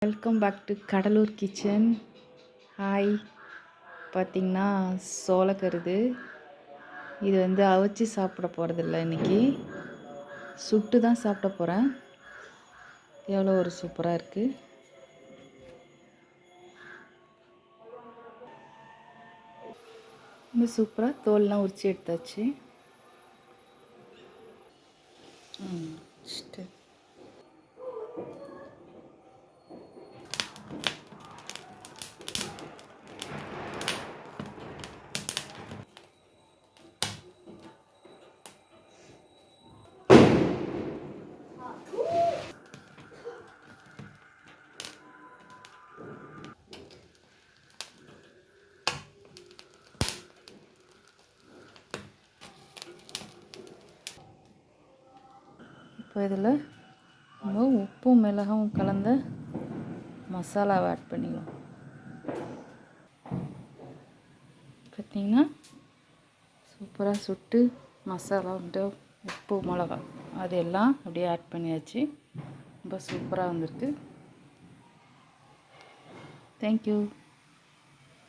Welcome back to Cuddalore kitchen. Hi. பார்த்திங்கன்னா சோளக்கருது. இது அவிச்சு சாப்பிட போகிறதில்ல, இன்றைக்கி சுட்டு தான் சாப்பிட போகிறேன். எவ்வளோ ஒரு சூப்பராக இருக்குது. ரொம்ப சூப்பராக தோல்லாம் உரித்து எடுத்தாச்சு. இப்போ இதில் நம்ம உப்பும் மிளகும் கலந்த மசாலாவை ஆட் பண்ணிக்கலாம். பார்த்திங்கன்னா சூப்பராக சுட்டு மசாலா உப்பு மிளகா அது எல்லாம் அப்படியே ஆட் பண்ணியாச்சு. ரொம்ப சூப்பராக வந்திருக்கு. தேங்க்யூ.